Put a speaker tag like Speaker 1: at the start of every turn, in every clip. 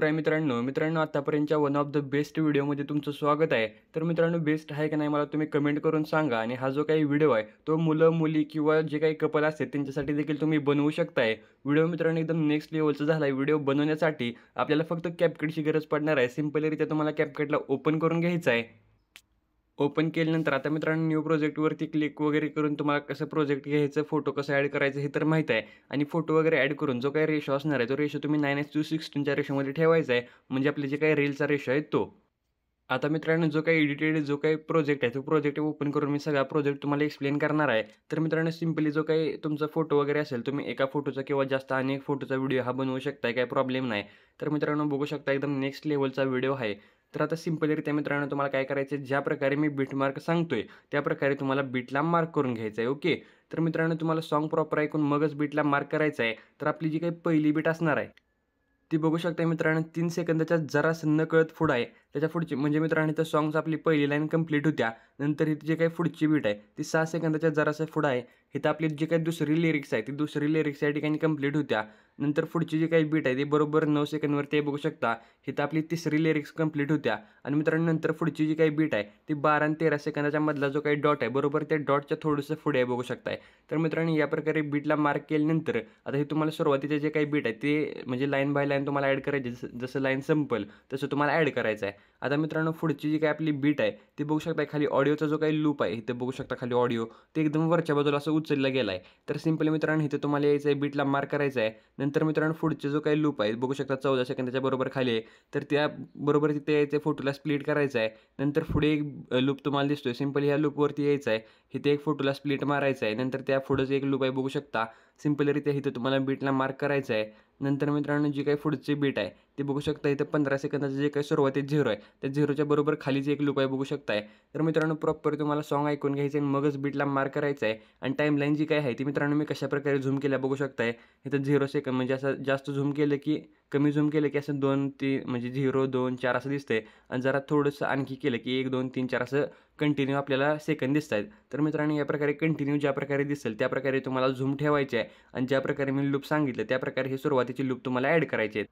Speaker 1: कशावर आहे मित्रांनो आतापर्यंतच्या वन ऑफ द बेस्ट व्हिडिओमध्ये तुमचं स्वागत आहे. तर मित्रांनो बेस्ट आहे का नाही मला तुम्ही कमेंट करून सांगा. आणि हा जो काही व्हिडिओ आहे तो मुलं मुली किंवा जे काही कपल असते त्यांच्यासाठी देखील तुम्ही बनवू शकताय. व्हिडिओ मित्रांनो एकदम नेक्स्ट लेवलचा झाला आहे. व्हिडिओ बनवण्यासाठी आपल्याला फक्त CapCutची गरज पडणार आहे. सिंपलरित्या तुम्हाला CapCutला ओपन करून घ्यायचं आहे. ओपन केल्यानंतर आता मित्रांनो न्यू प्रोजेक्टवरती क्लिक वगैरे करून तुम्हाला कसं प्रोजेक्ट घ्यायचं, फोटो कसं ॲड करायचं हे तर माहीत आहे. आणि फोटो वगैरे ॲड करून जो काही रेशो असणार आहे तो रेशो तुम्ही 9:16 रेशोमध्ये ठेवायचा आहे. म्हणजे आपले जे काही रीलचा रेशो आहे तो. आता मित्रांनो जो काही एडिटेड जो काही प्रोजेक्ट आहे तो प्रोजेक्ट ओपन करून मी सगळा प्रोजेक्ट तुम्हाला एक्सप्लेन करणार आहे. तर मित्रांनो सिंपली जो काही तुमचा फोटो वगैरे असेल तुम्ही एका फोटोचा किंवा जास्त अनेक फोटोचा व्हिडिओ हा बनवू शकताय, काही प्रॉब्लेम नाही. तर मित्रांनो बघू शकता एकदम नेक्स्ट लेव्हलचा व्हिडिओ आहे. तर आता सिंपलरित्या मित्रांनो तुम्हाला काय करायचं आहे, ज्या प्रकारे मी बीट मार्क सांगतोय त्या प्रकारे तुम्हाला बीटला मार्क करून घ्यायचं आहे. ओके. तर मित्रांनो तुम्हाला सॉन्ग प्रॉपर ऐकून मगच बीटला मार्क करायचं आहे. तर आपली जी काही पहिली बीट असणार आहे ती बघू शकता मित्रांनो 3 सेकंदाच्या जरासं नकळत पुढं आहे. त्याच्या पुढची म्हणजे मित्रांनो इथं सॉन्गची आपली पहिली लाईन कंप्लीट होत्या. नंतर इथे जी काही पुढची बीट आहे ती 6 सेकंदाच्या जरासं पुढं आहे. इथं आपली जी काही दुसरी लिरिक्स आहे ती दुसरी लिरिक्स या ठिकाणी कंप्लीट होत्या. नंतर पुढची जी काही बीट आहे ती बरोबर 9 सेकंदवरती बघू शकता. इथं आपली तिसरी लिरिक्स कंप्लीट होत्या. आणि मित्रांनो नंतर पुढची जी काही बीट आहे ती 12 आणि 13 सेकंदाच्या मधला जो काही डॉट आहे बरोबर त्या डॉटच्या थोडंसं पुढे आहे बघू शकताय. तर मित्रांनो या प्रकारे बीटला मार्क केल्यानंतर आता हे तुम्हाला सुरुवातीचे जे काही बीट आहे ते म्हणजे लाईन बाय लाईन तुम्हाला ॲड करायची. जसं लाईन संपेल तसं तुम्हाला ॲड करायचं आहे. आता मित्रांनो पुढची जी काही आपली बीट आहे ती बघू शकता खाली ऑडिओचा जो काही लूप आहे इथे बघू शकता खाली ऑडिओ ते एकदम वरच्या बाजूला असं उचललं गेलं आहे. तर सिंपली मित्रांनो इथे तुम्हाला यायचं आहे बीटला मार्क करायचं आहे. नंतर मित्रांनो पुढचे जो काही लूप आहे बघू शकता 14 सेकंदाच्या बरोबर खाली आहे. तर त्या बरोबर तिथे यायचं आहे, फोटोला स्प्लिट करायचं आहे. नंतर पुढे एक लूप तुम्हाला दिसतोय. सिंपली ह्या लूपवरती यायचं आहे. इथे एक फोटोला स्प्लिट मारायचं आहे. नंतर त्या पुढंच एक लूप आहे बघू शकता. सिंपलरित्या इथे तुम्हाला बीटला मार्क करायचं आहे. नंतर मित्रांनो जी काही पुढची बीट आहे ती बघू शकता इथं 15 सेकंदाचं जे काही सुरुवातीत 0 आहे त्या 0च्या बरोबर खालीच एक लूप आहे बघू शकताय. तर मित्रांनो प्रॉपर तुम्हाला सॉन्ग ऐकून घ्यायचं आहे आणि मगच बीटला मार्क करायचं आहे. आणि टाईमलाईन जी काय आहे ती मित्रांनो मी कशाप्रकारे झूम केल्या बघू शकताय. इथं 0 सेकंद म्हणजे असं जास्त झूम केलं की कमी झूम केलं की असं 2-3 म्हणजे 0, 2, 4 असं दिसतंय. आणि जरा थोडंसं आणखी केलं की 1, 2, 3, 4 असं कंटिन्यू आपल्याला सेकंद दिसत आहेत. तर मित्रांनो या प्रकारे कंटिन्यू ज्या प्रकारे दिसेल त्या प्रकारे तुम्हाला झूम ठेवायचे आहे. आणि ज्या प्रकारे मी लूप सांगितलं त्या प्रकारे हे सुरुवातीचे लूप तुम्हाला ॲड करायचे आहेत.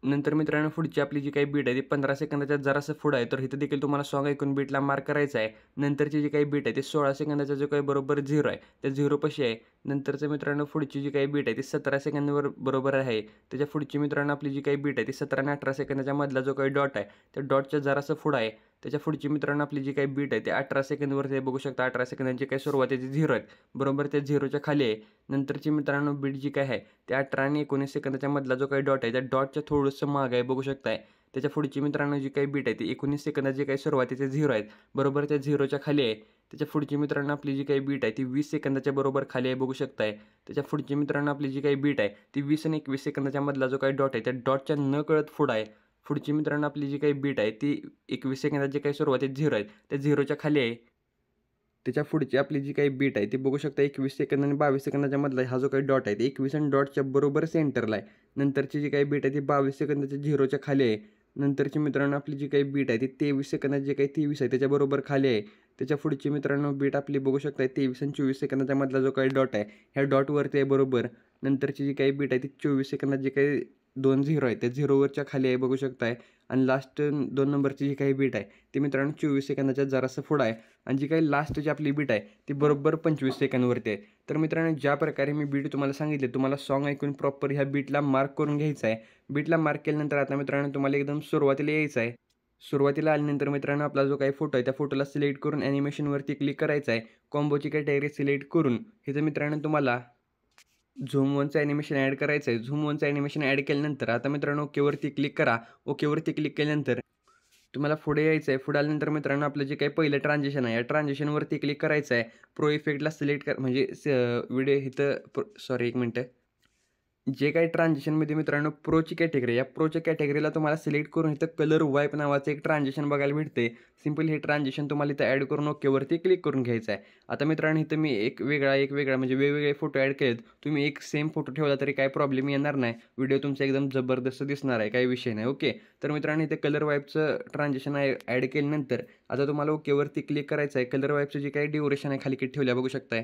Speaker 1: नंतर मित्रांनो पुढची आपली जी काही बीट आहे ती 15 सेकंदाच्या जरासं पुढं आहे. तर इथं देखील तुम्हाला सॉन्ग ऐकून बीटला मार्क करायचं आहे. नंतरची जी काही बीट आहे ती 16 सेकंदाचा जो काही बरोबर 0 आहे त्या 0 पाशी आहे. नंतरचं मित्रांनो पुढची जी काही बीट आहे ती 17 सेकंदावर बरोबर आहे. त्याच्या पुढची मित्रांनो आपली जी काही बीट आहे ती 17 आणि 18 सेकंदाच्या मधला जो काही डॉट आहे त्या डॉटच्या जरासं पुढं आहे. त्याच्या पुढची मित्रांनो आपली जी काही बीट आहे ती 18 सेकंदवरती बघू शकता. 18 सेकंदांची काही सुरुवातीचे 0 आहेत बरोबर त्या 0च्या खाली आहे. नंतरची मित्रांनो बीट जी काय आहे त्या 18 आणि 19 सेकंदाच्या मधला जो काही डॉट आहे त्या डॉटच्या थोडंसं मागं आहे बघू शकताय. त्याच्या पुढची मित्रांनो जी काही बीट आहे ती 19 सेकंदाचे जे काही सुरुवातीचे 0 आहेत बरोबर त्या 0च्या खाली आहे. त्याच्या पुढची मित्रांनो आपली जी काही बीट आहे ती 20 सेकंदाच्या बरोबर खाली आहे बघू शकताय. त्याच्या पुढची मित्रांनो आपली जी काही बीट आहे ती 20 आणि 21 सेकंदाच्या मधला जो काही डॉट आहे त्या डॉटच्या नकळत पुढं आहे. पुढची मित्रांनो आपली जी काही बीट आहे ती 21 सेकंदात जे काही सुरुवातीत 0 आहेत त्या 0च्या खाली आहे. त्याच्या पुढची आपली जी काही बीट आहे ती बघू शकता 21 सेकंद आणि 22 सेकंदाच्या मधला हा जो काही डॉट आहे 21 आणि डॉटच्या बरोबर सेंटरला आहे. नंतरची जी काही बीट आहे ती 22 सेकंदाच्या 0च्या खाली आहे. नंतरची मित्रांनो आपली जी काही बीट आहे ती 23 सेकंदात जे काही 23 आहे त्याच्याबरोबर खाली आहे. त्याच्या पुढची मित्रांनो बीट आपली बघू शकता 23 आणि 24 सेकंदाच्या मधला जो काही डॉट आहे ह्या डॉटवरती आहे बरोबर. नंतरची जी काही बीट आहे ती 24 सेकंदात जे काही 2 0 आहे त्या 0वरच्या खाली आहे बघू शकताय. आणि लास्ट 2 नंबरची जी काही बीट आहे ती मित्रांनो 24 सेकंदाच्या जरासं पुढं आहे. आणि जी काही लास्टची आपली बीट आहे ती बरोबर 25 सेकंदवरती आहे. तर मित्रांनो ज्या प्रकारे मी बीट तुम्हाला सांगितले तुम्हाला सॉन्ग ऐकून प्रॉपर ह्या बीटला मार्क करून घ्यायचं आहे. बीटला मार्क केल्यानंतर आता मित्रांनो तुम्हाला एकदम सुरुवातीला यायचं आहे. सुरुवातीला आल्यानंतर मित्रांनो आपला जो काही फोटो आहे त्या फोटोला सिलेक्ट करून ॲनिमेशनवरती क्लिक करायचं आहे. कॉम्बोची कॅटेगरी सिलेक्ट करून इथं मित्रांनो तुम्हाला झूम वनचं ॲनिमेशन ॲड करायचं आहे. झूम वनचं ॲनिमेशन ॲड केल्यानंतर आता मित्रांनो ओकेवरती क्लिक करा. ओकेवरती क्लिक केल्यानंतर तुम्हाला पुढे यायचं आहे. पुढे आल्यानंतर मित्रांनो आपलं जे काही पहिलं ट्रान्झिशन आहे या ट्रान्झिशनवरती क्लिक करायचं आहे. प्रो इफेक्टला सिलेक्ट कर म्हणजे व्हिडिओ इथं सॉरी एक मिनटं. जे काही ट्रान्झिशनमध्ये मित्रांनो प्रोची कॅटेगरी या प्रोच्या कॅटेगरीला तुम्हाला सिलेक्ट करून इथं कलर वाईप नावाचं एक ट्रान्झिशन बघायला भेटते. सिंपल हे ट्रान्झिशन तुम्हाला इथं ॲड करून ओकेवरती क्लिक करून घ्यायचं आहे. आता मित्रांनो इथं मी एक वेगळा म्हणजे वेगवेगळे फोटो ॲड केलेत. तुम्ही एक सेम फोटो ठेवला तरी काही प्रॉब्लेम येणार नाही. व्हिडिओ तुमचा एकदम जबरदस्त दिसणार आहे, काही विषय नाही. ओके. तर मित्रांनो इथे कलर वाईपचं ट्रान्झिशन ॲड केल्यानंतर आता तुम्हाला ओकेवरती क्लिक करायचं आहे. कलर वाईपचं जे काही ड्युरेशन आहे खाली किती ठेवल्या बघू शकताय.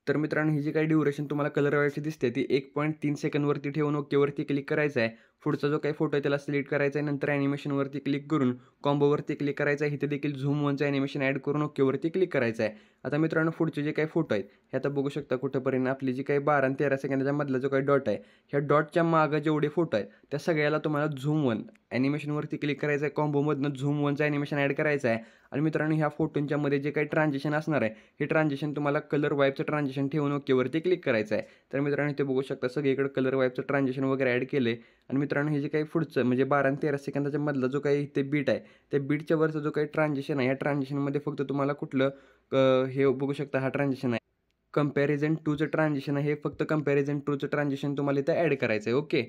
Speaker 1: तर मित्रांनो ही जी काही ड्युरेशन तुम्हाला कलर वाईपची दिसते ती 1.3 सेकंदवरती ठेवून ओकेवरती क्लिक करायचं आहे. पुढचा जो काही फोटो आहे त्याला सिलेक्ट करायचा आहे. नंतर ॲनिमेशनवरती क्लिक करून कॉम्बोवरती क्लिक करायचं आहे. इथे देखील झूम वनचं ॲनिमेशन ॲड करून ओकेवरती क्लिक करायचं आहे. आता मित्रांनो पुढचे जे काही फोटो आहेत हे आता बघू शकता कुठेपर्यंत आपली जी काही 12 आणि 13 सेकंदाच्या मधला जो काही डॉट आहे ह्या डॉटच्या मागं जेवढे फोटो आहेत त्या सगळ्याला तुम्हाला झूम वन ॲनिमेशनवरती क्लिक करायचं आहे. कॉम्बोमधनं झूम वनचं ॲनिमेशन ॲड करायचं आहे. आणि मित्रांनो ह्या फोटोंच्या मध्ये जे काही ट्रान्झिशन असणार आहे हे ट्रान्झिशन तुम्हाला कलर वाईपचं ट्रान्झिशन ठेवून ओकेवरती क्लिक करायचं आहे. तर मित्रांनो इथे बघू शकता सगळीकडे कलर वाईपचं ट्रान्झिशन वगैरे ॲड केलं आहे. आणि मित्रांनो हे जे काही पुढचं म्हणजे 12 आणि 13 सेकंदाच्या मधला जो काही इथे बीट आहे त्या बीटच्या वरचा जो काही ट्रान्झिशन आहे ह्या ट्रान्झिशनमध्ये फक्त तुम्हाला कुठलं हे बघू शकता हा ट्रान्झिशन आहे कंपॅरिझन टूचं ट्रान्झिशन आहे. हे फक्त कंपॅरिझन टूचं ट्रान्झिशन तुम्हाला इथं ॲड करायचं आहे. ओके,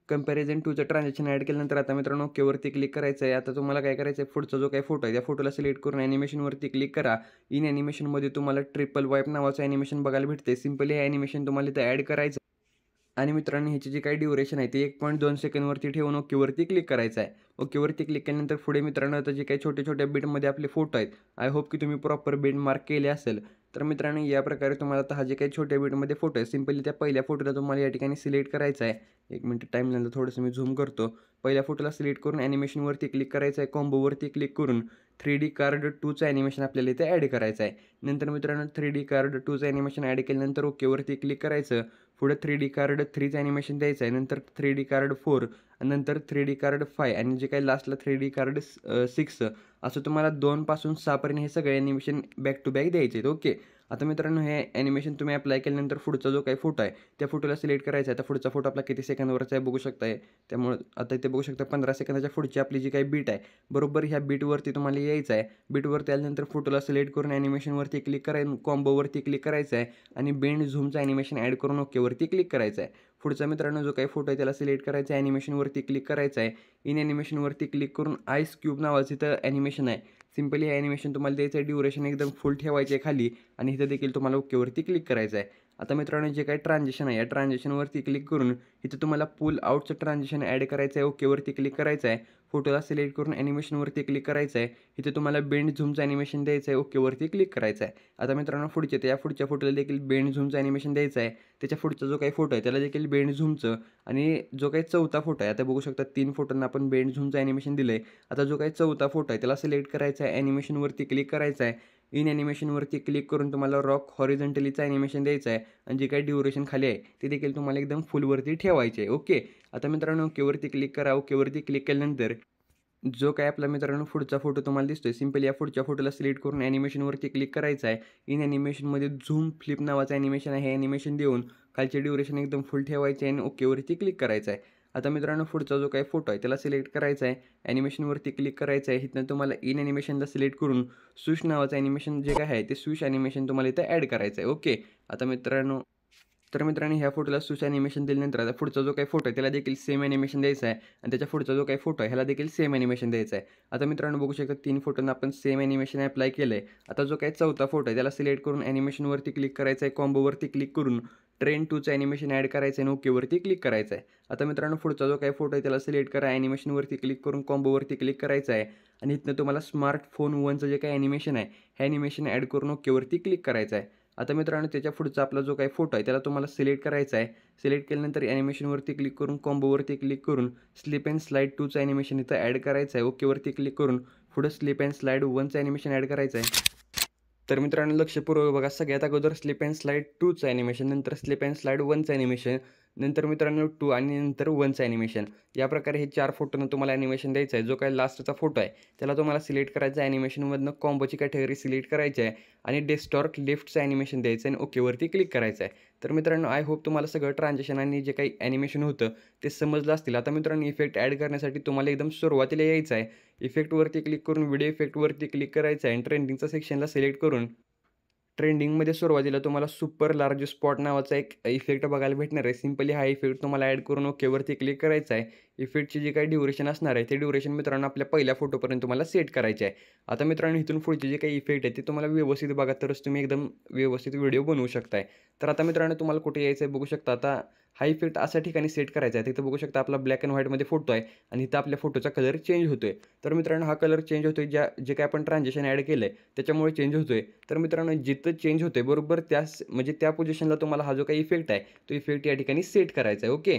Speaker 1: कंपॅरिझन टूचं ट्रान्झॅक्शन ॲड केल्यानंतर आता मित्रांनो ओकेवरती क्लिक करायचं आहे. आता तुम्हाला काय करायचं आहे पुढचा जो काही फोटो आहे त्या फोटोला सिलेक्ट करून ॲनिमेशनवरती क्लिक करा. इन ॲनिमेशनमध्ये तुम्हाला ट्रिपल वाईप नावाचं ॲनिमेशन बघायला भेटते. सिम्पली हे ॲनिमेशन तुम्हाला इथं ॲड करायचं आणि मित्रांनो ह्याची जी काही ड्युरेशन आहे ती 1.2 सेकंदवरती ठेवून ओकेवरती क्लिक करायचं आहे. ओकेवरती क्लिक केल्यानंतर पुढे मित्रांनो आता जे काही छोट्या छोट्या बीटमध्ये आपले फोटो आहेत आय होप की तुम्ही प्रॉपर बीट मार्क केले असेल. तर मित्रांनो या प्रकारे तुम्हाला आता हा जे काही छोट्या बीटमध्ये फोटो आहे सिम्पली त्या पहिल्या फोटोला तुम्हाला या ठिकाणी सिलेक्ट करायचा आहे. एक मिनिट टाईमलाईनला थोडंसं मी झूम करतो. पहिल्या फोटोला सिलेक्ट करून ॲनिमेशनवरती क्लिक करायचं आहे. कॉम्बोवरती क्लिक करून 3D कार्ड 2चं ॲनिमेशन आपल्याला इथे ॲड करायचं आहे. नंतर मित्रांनो 3D कार्ड 2चं ॲनिमेशन ॲड केल्यानंतर ओकेवरती क्लिक करायचं. पुढे 3D कार्ड 3चं ॲनिमेशन द्यायचं आहे. नंतर 3D कार्ड 4 आणि नंतर 3D कार्ड 5 आणि जे काही लास्टला 3D कार्ड 6 असं तुम्हाला 2 पासून 6 पर्यंत हे सगळे ॲनिमेशन बॅक टू बॅक द्यायचे आहेत. ओके, आता मित्रांनो हे ॲनिमेशन तुम्ही अप्लाय केल्यानंतर पुढचा जो काही फोटो आहे त्या फोटोला सिलेक्ट करायचा आहे. आता पुढचा फोटो आपला किती सेकंदावरचा आहे बघू शकताय. त्यामुळे आता इथे बघू शकता 15 सेकंदाच्या पुढची आपली जी काही बीट आहे बरोबर ह्या बीटवरती तुम्हाला यायचं आहे. बीटवरती आल्यानंतर फोटोला सिलेक्ट करून ॲनिमेशनवरती क्लिक करायचं, कॉम्बोवरती क्लिक करायचं आहे आणि बेंड झूमचं ॲनिमेशन ॲड करून ओकेवरती क्लिक करायचं आहे. पुढचा मित्रांनो जो काही फोटो आहे त्याला सिलेक्ट करायचा आहे. ॲनिमेशनवरती क्लिक करायचं आहे. इन ॲनिमेशनवरती क्लिक करून आईस क्यूब नावाचं इथं ॲनिमेशन आहे. सिम्पली हे ॲनिमेशन तुम्हाला द्यायचं आहे. ड्युरेशन एकदम फुल ठेवायचे आहे खाली आणि इथं देखील तुम्हाला ओकेवरती क्लिक करायचं आहे. आता मित्रांनो जे काही ट्रान्झिशन आहे या ट्रान्झिशनवरती क्लिक करून इथं तुम्हाला पुल आउटचं ट्रान्झिशन ॲड करायचं आहे. ओकेवरती क्लिक करायचं आहे. फोटोला सिलेक्ट करून ॲनिमेशनवरती क्लिक करायचं आहे. इथे तुम्हाला बेंड झूमचं ॲनिमेशन द्यायचं आहे. ओकेवरती क्लिक करायचं आहे. आता मित्रांनो पुढचे त्या पुढच्या फोटोला देखील बेंड झूमचं ॲनिमेशन द्यायचं आहे. त्याच्या पुढचा जो काही फोटो आहे त्याला देखील बेंड झूमचं आणि जो काही चौथा फोटो आहे आता बघू शकता 3 फोटोंना आपण बेंड झूमचं ॲनिमेशन दिलं आहे. आता जो काही चौथा फोटो आहे त्याला सिलेक्ट करायचा आहे. ॲनिमेशनवरती क्लिक करायचं आहे. इन ॲनिमेशनवरती क्लिक करून तुम्हाला रॉक हॉरिझॉन्टलीचं ॲनिमेशन द्यायचं आहे आणि जे काही ड्युरेशन खाली आहे ते देखील तुम्हाला एकदम फुलवरती ठेवायचे आहे. ओके, आता मित्रांनो ओकेवरती क्लिक करा. ओकेवरती क्लिक केल्यानंतर जो काय आपला मित्रांनो पुढचा फोटो तुम्हाला दिसतोय सिम्पली या पुढच्या फोटोला सिलेक्ट करून ॲनिमेशनवरती क्लिक करायचं आहे. इन ॲनिमेशनमध्ये झूम फ्लिप नावाचं ॲनिमेशन आहे. हे ॲनिमेशन देऊन खालचे ड्युरेशन एकदम फुल ठेवायचे आणि ओकेवरती क्लिक करायचं आहे. आता मित्रांनो पुढचा जो काही फोटो आहे त्याला सिलेक्ट करायचा आहे. ॲनिमेशनवरती क्लिक करायचं आहे. इथनं तुम्हाला इन ॲनिमेशनला सिलेक्ट करून स्विश नावाचं ॲनिमेशन जे काय आहे ते स्विश ॲनिमेशन तुम्हाला इथं ॲड करायचं आहे. ओके, आता मित्रांनो ह्या फोटोला स्विच ॲनिमेशन दिल्यानंतर आता पुढचा जो काही फोटो आहे त्याला देखील सेम ॲनिमेशन द्यायचा आहे आणि त्याच्या पुढचा जो काही फोटो आहे ह्याला देखील सेम ॲनिमेशन द्यायचं आहे. आता मित्रांनो बघू शकता 3 फोटोंना आपण सेम ॲनिमेशन अप्लाय केलं आहे. आता जो काही चौथा फोटो आहे त्याला सिलेक्ट करून ॲनिमेशनवरती क्लिक करायचं आहे. कॉम्बोवरती क्लिक करून ट्रेन 2चं ॲनिमेशन ॲड करायचं आहे आणि ओकेवरती क्लिक करायचं आहे. आता मित्रांनो पुढचा जो काही फोटो आहे त्याला सिलेक्ट करा. ॲनिमेशनवरती क्लिक करून कॉम्बोवरती क्लिक करायचं आहे आणि इथनं तुम्हाला स्मार्टफोन 1चं जे काही ॲनिमेशन आहे हे ॲनिमेशन ॲड करून ओकेवरती क्लिक करायचं आहे. आता मित्रांनो त्याच्या पुढचा आपला जो काही फोटो आहे त्याला तुम्हाला सिलेक्ट करायचा आहे. सिलेक्ट केल्यानंतर ॲनिमेशनवरती क्लिक करून कॉम्बोवरती क्लिक करून स्लिप अँड स्लाईड 2चं ॲनिमेशन इथं ॲड करायचं आहे. ओकेवरती क्लिक करून पुढं स्लिप अँड स्लाईड 1चं ॲनिमेशन ॲड करायचं आहे. तर मित्रांनो लक्षपूर्वक बघा सगळ्यात अगोदर स्लिप अँड स्लाईड 2चं ॲनिमेशन, नंतर स्लिप अँड स्लाईड 1चं ॲनिमेशन, नंतर मित्रांनो 2 आणि नंतर 1चं ॲनिमेशन. या प्रकारे हे 4 फोटोनं तुम्हाला ॲनिमेशन द्यायचं आहे. जो काही लास्टचा फोटो आहे त्याला तुम्हाला सिलेक्ट करायचा आहे. ॲनिमेशनमधनं कॉम्बोची कॅटेगरी सिलेक्ट करायची आहे आणि डेस्कटॉप लेफ्टचं ॲनिमेशन द्यायचं आहे आणि ओकेवरती क्लिक करायचं आहे. तर मित्रांनो आय होप तुम्हाला सगळं ट्रान्झॅक्शन आणि जे काही ॲनिमेशन होतं ते समजलं असतील. आता मित्रांनो इफेक्ट ॲड करण्यासाठी तुम्हाला एकदम सुरुवातीला यायचं आहे. इफेक्टवरती क्लिक करून व्हिडिओ इफेक्टवरती क्लिक करायचं आहे आणि ट्रेंडिंगचा सेक्शनला सिलेक्ट करून ट्रेंडिंगमध्ये सुरुवातीला तुम्हाला सुपर लार्ज स्पॉट नावाचा एक इफेक्ट बघायला भेटणार आहे. सिम्पली हा इफेक्ट तुम्हाला ॲड करून ओकेवरती क्लिक करायचा आहे. इफेक्टची जी काही ड्युरेशन असणार आहे ते ड्युरेशन मित्रांनो आपल्या पहिल्या फोटोपर्यंत तुम्हाला सेट करायचे आहे. आता मित्रांनो इथून पुढचे जे काही इफेक्ट आहे ते तुम्हाला व्यवस्थित बघा तरच तुम्ही एकदम व्यवस्थित व्हिडिओ बनवू शकताय. तर आता मित्रांनो तुम्हाला कुठे यायचं आहे बघू शकता. आता हा इफेक्ट अशा ठिकाणी सेट करायचा आहे. तिथं बघू शकता आपला ब्लॅक अँड व्हाईटमध्ये फोटो आहे आणि इथं आपल्या फोटोचा कलर चेंज होतोय. तर मित्रांनो हा कलर चेंज होतोय जे काही आपण ट्रान्झॅक्शन ॲड केलं आहे त्याच्यामुळे चेंज होतोय. तर मित्रांनो जिथं चेंज होतोय बरोबर त्याच म्हणजे त्या पोझिशनला तुम्हाला हा जो काही इफेक्ट आहे तो इफेक्ट या ठिकाणी सेट करायचा आहे. ओके.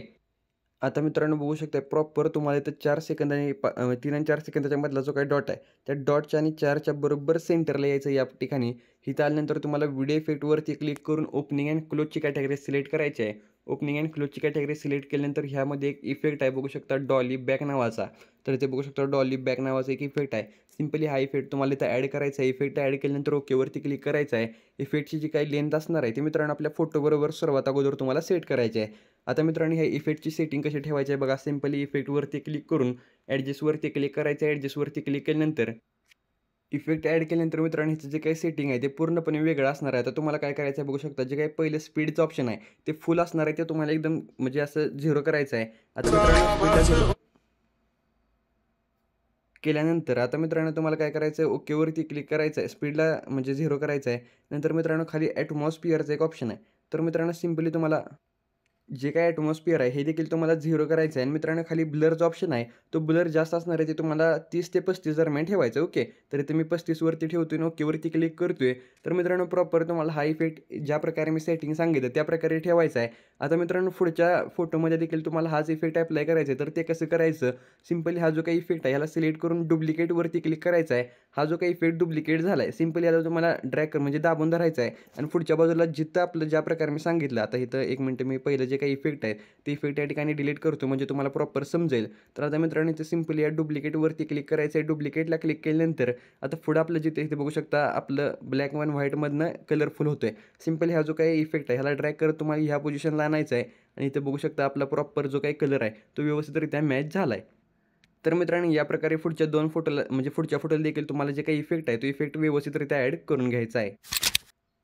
Speaker 1: आता मित्रांनो बघू शकता प्रॉपर तुम्हाला इथं 4 सेकंदांनी 3 आणि 4 सेकंदाच्या मधला जो काही डॉट आहे, त्या डॉटच्या आणि 4च्या बरोबर सेंटरला यायचं या ठिकाणी. इथं आल्यानंतर तुम्हाला व्हिडिओ इफेक्टवरती क्लिक करून ओपनिंग अँड क्लोजची कॅटेगरी सिलेक्ट करायची आहे. ओपनिंग अँड क्लोजची कॅटेगरी सिलेक्ट केल्यानंतर ह्यामध्ये एक इफेक्ट आहे बघू शकता डॉली बॅक नावाचा. तर इथे बघू शकता डॉली बॅक नावाचा एक इफेक्ट आहे. सिंपली हा इफेक्ट तुम्हाला इथं ॲड करायचा आहे. इफेक्ट ॲड केल्यानंतर ओकेवरती क्लिक करायचं आहे. इफेक्टची जी काही लेंथ असणार आहे, ती मित्रांनो आपल्या फोटोबरोबर सर्वात अगोदर तुम्हाला सेट करायची आहे. आता मित्रांनो ह्या इफेक्टची सेटिंग कशी ठेवायची आहे बघा. सिंपली इफेक्टवरती क्लिक करून ॲडजस्टवरती क्लिक करायचं आहे. ॲडजस्टवरती क्लिक केल्यानंतर इफेक्ट ॲड केल्यानंतर मित्रांनो ह्याचं जे काही सेटिंग आहे ते पूर्णपणे वेगळं असणार आहे. आता तुम्हाला काय करायचं आहे बघू शकता. जे काही पहिलं स्पीडचं ऑप्शन आहे ते फुल असणार आहे. ते तुम्हाला एकदम म्हणजे असं 0 करायचं आहे. आता मित्रांनो स्पीडला 0 केल्यानंतर आता मित्रांनो तुम्हाला काय करायचं आहे ओकेवरती क्लिक करायचं आहे. स्पीडला म्हणजे 0 करायचं आहे. नंतर मित्रांनो खाली ॲटमॉस्फिअरचा एक ऑप्शन आहे. तर मित्रांनो सिंपली तुम्हाला जे काही ॲटमॉस्फिअर आहे हे देखील तुम्हाला 0 करायचं आहे आणि मित्रांनो खाली ब्लरचा ऑप्शन आहे. तो ब्लर जास्त असणार आहे ते तुम्हाला 30 ते 35 दरम्यान ठेवायचं ओके. तर इथे मी 35 वरती ठेवतोय आणि ओकेवरती क्लिक करतोय. तर मित्रांनो प्रॉपर तुम्हाला हा इफेक्ट ज्या प्रकारे मी सेटिंग सांगितलं त्या प्रकारे ठेवायचा आहे. आता मित्रांनो पुढच्या फोटोमध्ये देखील तुम्हाला हाच इफेक्ट अप्लाय करायचा आहे. तर ते कसं करायचं सिंपली हा जो काही इफेक्ट आहे ह्याला सिलेक्ट करून डुप्लिकेटवरती क्लिक करायचा आहे. हा जो काही इफेक्ट डुप्लिकेट झाला आहे सिंपली याला तुम्हाला ड्रॅग म्हणजे दाबून धरायचा आहे आणि पुढच्या बाजूला जिथं आपलं ज्या प्रकारे मी सांगितलं आता इथं 1 मिनिट मी पहिलं जे काही इफेक्ट आहे ते इफेक्ट या ठिकाणी डिलीट करतो म्हणजे तुम्हाला प्रॉपर समजेल. तर आता मित्रांनो इथे सिंपली या डुप्लिकेटवरती क्लिक करायचं आहे. डुप्लिकेटला क्लिक केल्यानंतर आता पुढं आपलं जिथे इथे बघू शकता आपलं ब्लॅक अँड व्हाईटमधनं कलरफुल होतोय. सिंपली हा जो काही इफेक्ट आहे ह्याला ड्रॅग करत तुम्हाला ह्या पोझिशनला आणायचा आहे आणि इथे बघू शकता आपला प्रॉपर जो काही कलर आहे तो व्यवस्थितरित्या मॅच झाला आहे. तर मित्रांनो या प्रकारे पुढच्या 2 फोटोला म्हणजे पुढच्या फोटोला देखील तुम्हाला जे काही इफेक्ट आहे तो इफेक्ट व्यवस्थितरित्या ॲड करून घ्यायचा आहे.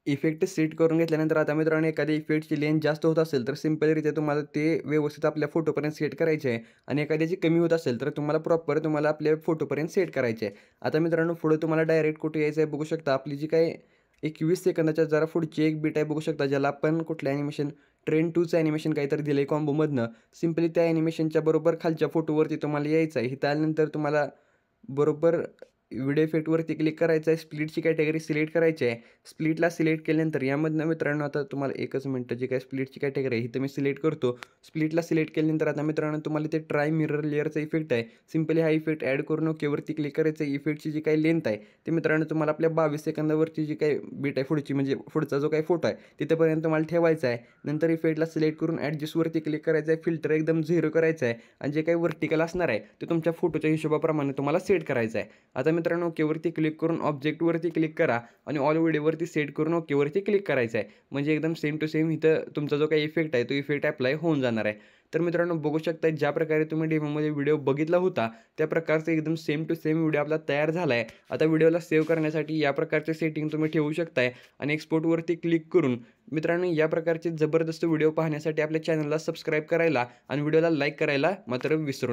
Speaker 1: इफेक्ट सेट करून घेतल्यानंतर आता मित्रांनो एखाद्या इफेक्टची लेंथ जास्त होत असेल तर सिंपलरित्या तुम्हाला ते व्यवस्थित आपल्या फोटोपर्यंत सेट करायचे आहे आणि एखाद्याची कमी होत असेल तर तुम्हाला प्रॉपर तुम्हाला आपल्या फोटोपर्यंत सेट करायचे आहे. आता मित्रांनो पुढे तुम्हाला डायरेक्ट कुठे यायचं आहे बघू शकता. आपली जी काही 21 सेकंदाच्या जरा पुढची एक बीट आहे बघू शकता ज्याला आपण कुठलं ॲनिमेशन ट्रेन 2चं ॲनिमेशन काहीतरी दिलं आहे कॉम्बोमधनं. सिंपली त्या ॲनिमेशनच्या बरोबर खालच्या फोटोवरती तुम्हाला यायचं आहे. इथं आल्यानंतर तुम्हाला बरोबर व्हिडिओ इफेक्टवरती क्लिक करायचं आहे. स्प्लिटची कॅटेगरी सिलेक्ट करायची आहे. स्प्लिटला सिलेक्ट केल्यानंतर यामधनं मित्रांनो आता तुम्हाला एकच मिनटं जी काय स्प्लिटची कॅटेगरी आहे इथं मी सिलेक्ट करतो. स्प्लिटला सिलेक्ट केल्यानंतर आता मित्रांनो तुम्हाला ते ट्राय मिरर लेअरचा इफेक्ट आहे. सिंपली हा इफेक्ट ॲड करून ओकेवरती क्लिक करायचं आहे. इफेक्टची जी काही लेंथ आहे ते मित्रांनो तुम्हाला आपल्या 22 सेकंदावरची जी काही बीट आहे पुढची म्हणजे पुढचा जो काही फोटो आहे तिथपर्यंत तुम्हाला ठेवायचा आहे. नंतर इफेक्टला सिलेक्ट करून ॲडजस्टवरती क्लिक करायचं आहे. फिल्टर एकदम 0 करायचं आहे आणि जे काही व्हर्टिकल असणार आहे ते तुमच्या फोटोच्या हिशोबाप्रमाणे तुम्हाला सेट करायचं आहे. आता मित्रांनो ओकेवरती क्लिक करून ऑब्जेक्टवरती क्लिक करा आणि ऑल व्हिडिओवरती सेट करून ओकेवरती क्लिक करायचं आहे. म्हणजे एकदम सेम टू सेम इथं तुमचा जो काही इफेक्ट आहे तो इफेक्ट अप्लाय होऊन जाणार आहे. तर मित्रांनो बघू शकता ज्या प्रकारे तुम्ही डेमोमध्ये व्हिडिओ बघितला होता त्या प्रकारचा एकदम सेम टू सेम व्हिडिओ आपला तयार झाला आहे. आता व्हिडिओला सेव्ह करण्यासाठी या प्रकारचे सेटिंग तुम्ही ठेवू शकताय आणि एक्सपोर्टवरती क्लिक करून मित्रांनो या प्रकारचे जबरदस्त व्हिडिओ पाहण्यासाठी आपल्या चॅनलला सबस्क्राईब करायला आणि व्हिडिओला लाईक करायला मात्र विसरू